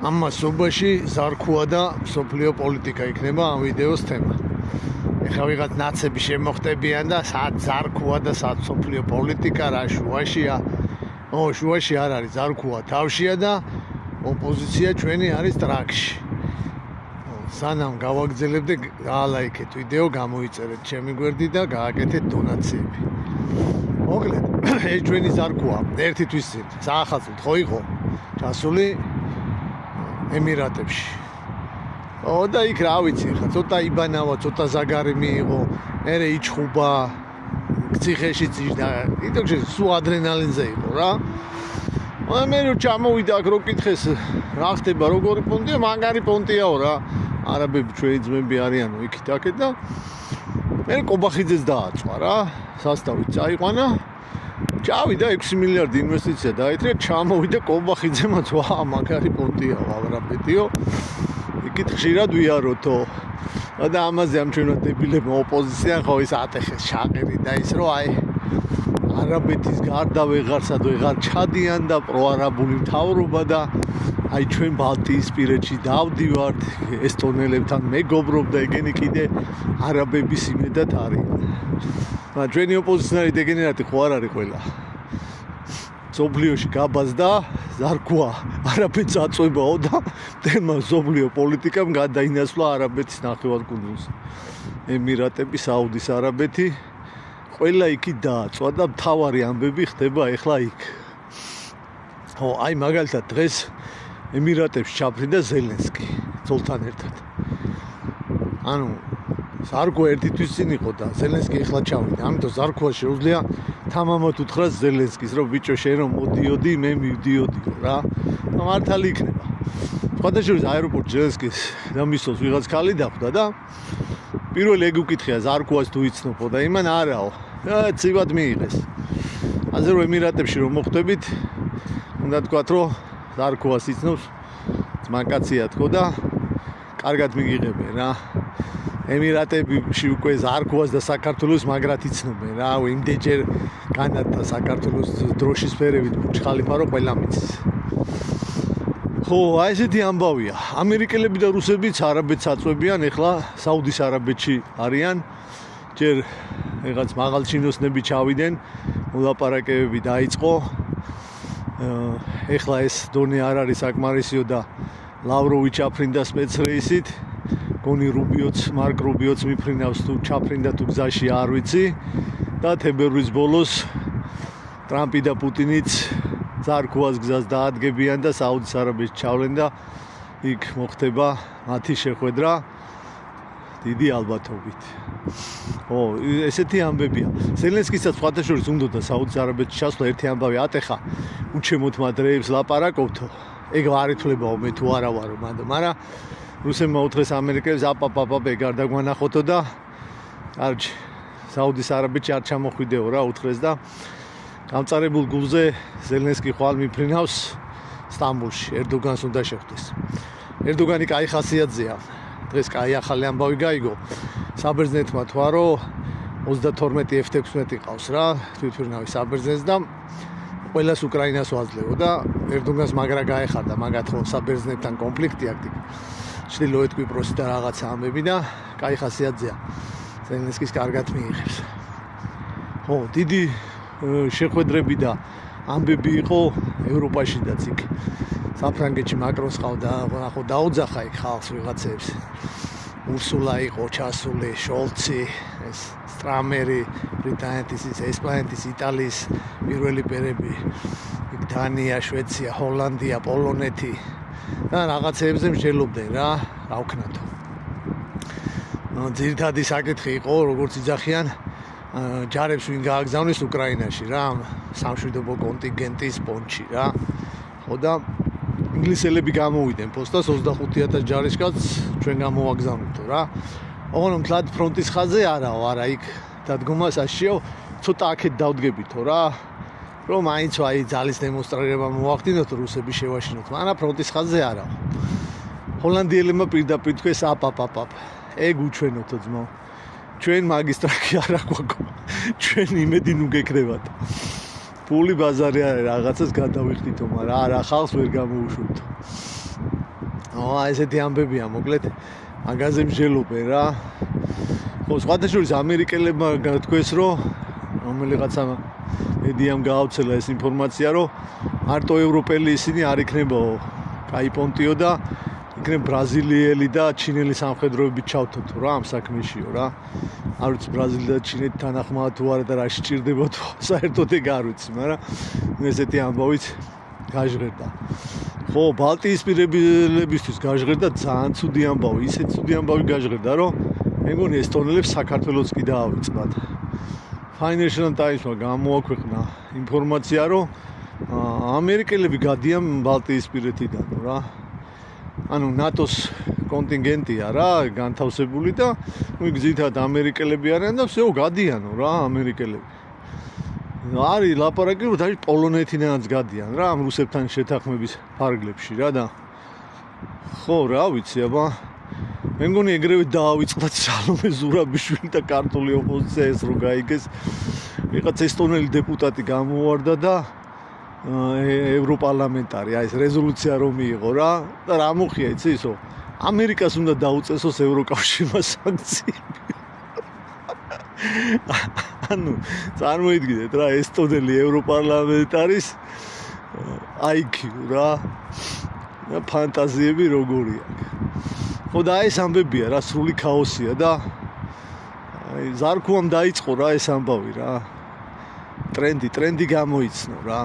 ამ მასობაში ზარქუა და სოფლიო პოლიტიკა იქნება ამ ვიდეოს თემა. ეხლა ვიღაც ნაცები შემოხტებიან და სად ზარქუა და სად სოფლიო პოლიტიკა რა შუაშია. შუაში არ არის ზარქუა თავშია და ოპოზიცია ჩვენი არის ტრაქში. სანამ გავაგრძელებდე გაალაიქეთ ვიდეო, გამოიწერეთ ჩემი გვერდი და გააკეთეთ დონაციები. მოკლედ, ეს ჩვენი ზარქუა ერთი თვის წინ საახალწლოდ ხო იყო ჩასული ემირატებში. და იქ რა ვიცი, ხა ცოტა იბანავა, ცოტა ზაგარი მიიღო, მერე იჩხუბა, ციხეში წიჟდა. იტოქში სულ ადრენალინზე იყო რა. მე ჩამოვიდა აქ რო კითხეს, რა ხდება, როგორი პონტია, მაგარი პონტიაო რა. არაბები ჩვენი ძმები არიანო იქით აქეთ და მე კობახიძეს დააწვა რა. სასტავით წაიყვანა. ჩავიდა 6 მილიარდი ინვესტიცია დაეთრია, ჩამოვიდა კობახიძემაც, მაგარი პონტიაო, ავრაბეტიო. იქით ხშირად ვიაროთო. და ამაზე ამ ჩვენო დებილებმა ოპოზიციამ ხო ის ატეხეს შაყირი და ის რო არაბეთის გარდა ვეღარსად ვეღარ ჩადიან და პროარაბული მთავრობა და ჩვენ ბალტიისპირეთში დავდივართ, ესტონელებთან მეგობრობ და ეგენი კიდე არაბების იმედად არიან. ჩვენი ოპოზიციონერი დეგენერატი ხო არ არის ყველა. სოფლიოში გაბაზდა ზარქუა არაბეთს აწვებაო და თემა სოფლიო პოლიტიკამ გადაინაცვლა არაბეთის ნახევარკუნძულზე. ემირატები, საუდის არაბეთი ყველა იქით დააწვა და მთავარი ამბები ხდება ეხლა იქ. მაგალითად დღეს ემირატებში ჩაფრინდა ზელენსკი ძოლთან ერთად. ზარქუა ერთი თვის წინ იყო და ზელენსკი ეხლა ჩავიდა. ამიტომ ზარქუა შეუძლია თამამად უთხრას ზელენსკის, რომ ბიჭო შენ რომ მოდიოდი, მე მივდიოდიო რა. მართალი იქნება. სხვადასხვა აეროპორტში ზელენსკის დამისვოს ვიღაც ქალი დახვდა და პირველი ეგ უკითხია ზარქუას თუ იცნობო და იმან არაო. ცივად მიიღეს. ასე რომ ემირატებში რომ მოხვდებით, უნდა თქვათ რომ ზარქუას იცნობს ძმაკაცია თქო და კარგად მიგიღებენ რა. ემირატებში უკვე ზარქუას და საქართველოს მაგრად იცნობენ რა. იმდენჯერ განადდა საქართველოს დროშის ფერებით ბურჯ-ხალიფა რომ ყველა მიცის. ესეთი ამბავია. ამერიკელები და რუსებიც არაბეთს აწვევიან, ეხლა საუდის არაბეთში არიან. ჯერ რაღაც მაღალჩინოსნები ჩავიდნენ, მოლაპარაკებები დაიწყო. ეხლა ეს დონე არ არის საკმარისიო და ლავროვი ჩაფრინდა სპეცრეისით. გონი მარკ რუბიოც მიფრინავს თუ ჩაფრინდა თუ გზაში არ ვიცი და თებერვლის ბოლოს ტრამპი და პუტინიც ზარქუას გზას დაადგებიან და საუდის არაბეთში ჩავლენ და იქ მოხდება მათი შეხვედრა დიდი ალბათობით. ესეთი ამბებია. ზელენსკისაც სხვადასხვა უნდა საუდის არაბეთში ჩასვლა. ერთი ამბავი ატეხა უჩემოთ მათ რეებს ლაპარაკობთო. ეგ არ ითვლებაო მე თუ არა ვარო, მაგრამ რუსებმა უთხრეს ამერიკელებს ეგ არ დაგვანახოთო და არჩი საუდის არაბეთში არ ჩამოხვიდეო რა უთხრეს და გამწარებულ გულზე ზელენსკი ხვალ მიფრინავს სტამბოლში ერდოგანს უნდა შეხვდეს. ერდოგანი კაი ხასიათზეა. დღეს კაი ახალი ამბავი გაიგო. საბერძნეთმა თქვა რომ 32 F-16 ყავს რა თვითმფრინავი საბერძნეთს და ყველას უკრაინას ვაძლევო და ერდოგანს მაგრა გაეხარდა მაგათ ხო საბერძნეთთან კონფლიქტი აქტი. ჩრდილოეთ კვიპროსი და რაღაცა ამბები და კაი ხასიათზეა. ზელენსკის კარგად მიიღებს. დიდი შეხვედრები და ამბები იყო ევროპაშიდაც იქ. საფრანგეთში მაკრონს ყავდა, ხო დაუძახა იქ ხალხს ვიღაცებს. ურსულა იყო ჩასული, შოლცი, ეს სტრამერი, ბრიტანეთის, ესპანეთის, იტალიის პირველი პერები, იქ დანია, შვეიცარია, ჰოლანდია, პოლონეთი და რაღაცეებზე მსჯელობდნენ რა ვქნათო. ძირითადი საკითხი იყო, როგორც იძახიან, ჯარებს ვინ გააგზავნეს უკრაინაში რა, სამშვიდობო კონტინგენტის პონჩი რა. და ინგლისელები გამოვიდნენ პოსტას 25,000 ჯარისკაცს ჩვენ გამოვაგზავნებთო რა. თლად ფრონტის ხაზზე არაო, არა იქ დადგომა საშიო, ცოტა აქეთ დავდგებითო რა. რომ მაინც ძალის დემონსტრირება მოახდინოთ, რუსები შევაშინოთ, მაგრამ ფრონტის ხაზზე არაო. ჰოლანდიელებმა პირდაპირ თქვეს ეგ უჩვენოთო ძმაო. ჩვენ მაგისტრალი არ აგვაქვს. ჩვენ იმედი ნუ გეკრებათ. ფული ბაზარი არის, რაღაცას გადავიხდითო, მაგრამ არა ხალხს ვერ გამოუშვებთ. ესეთი ამბებია მოკლედ მაგაზე მსჯელობენ რა. ხო, სხვადასხვა ამერიკელებმა თქვეს, რომ რომელიღაცა მედიამ გაავრცელა ეს ინფორმაცია, რომ მარტო ევროპელი ისინი არ იქნებაო კაი პონტიო და იქნებ ბრაზილიელი და ჩინელი სამხედროებით ჩავთო რა ამ საქმეშიო რა. არ ვიცი ბრაზილია და ჩინეთი თანახმაა თუ არა და რა სჭირდება თუ საერთოდ ეგ არ ვიცი, მაგრამ ესეთი ამბავით გაჟღერდა. ხო, ბალტიისპირელებისთვის გაჟღერდა ძალიან ცუდი ამბავი, ისეთ ცუდი ამბავი გაჟღერდა, რომ მე მგონი ესტონელებს საქართველოს კი დაავიწყდათ. Financial Times-მა გამოაქვეყნა ინფორმაცია, რომ ამერიკელები გადიან ბალტიისპირეთიდან რა. ანუ ნატოს კონტინგენტია რა, განთავსებული და გზითად ამერიკელები არიან და всё გადიანო რა ამერიკელები. არის ლაპარაკი რომ დაჟე პოლონეთიდანაც გადიან რა ამ რუსებთან შეთანხმების ფარგლებში რა და ხო რა ვიცი აბა მე მგონი ეგრევე დაავიწყდათ სალომე ზურაბიშვილი და ქართული ოპოზიცია ეს რო გაიგეს ვიღაც ესტონელი დეპუტატი გამოვარდა და ევროპარლამენტარი აი ეს რეზოლუცია რომ მიიღო რა და რა მოხია იცი ისო ამერიკას უნდა დაუწესოს ევროკავშირმა სანქციები ანუ წარმოიდგინეთ რა ესტონელი ევროპარლამენტარის IQ რა ფანტაზიები როგორია ხო და ეს ამბებია რა სრული ქაოსია და აი ზარქუამ დაიწყო რა ეს ამბავი რა ტრენდი გამოიცნო რა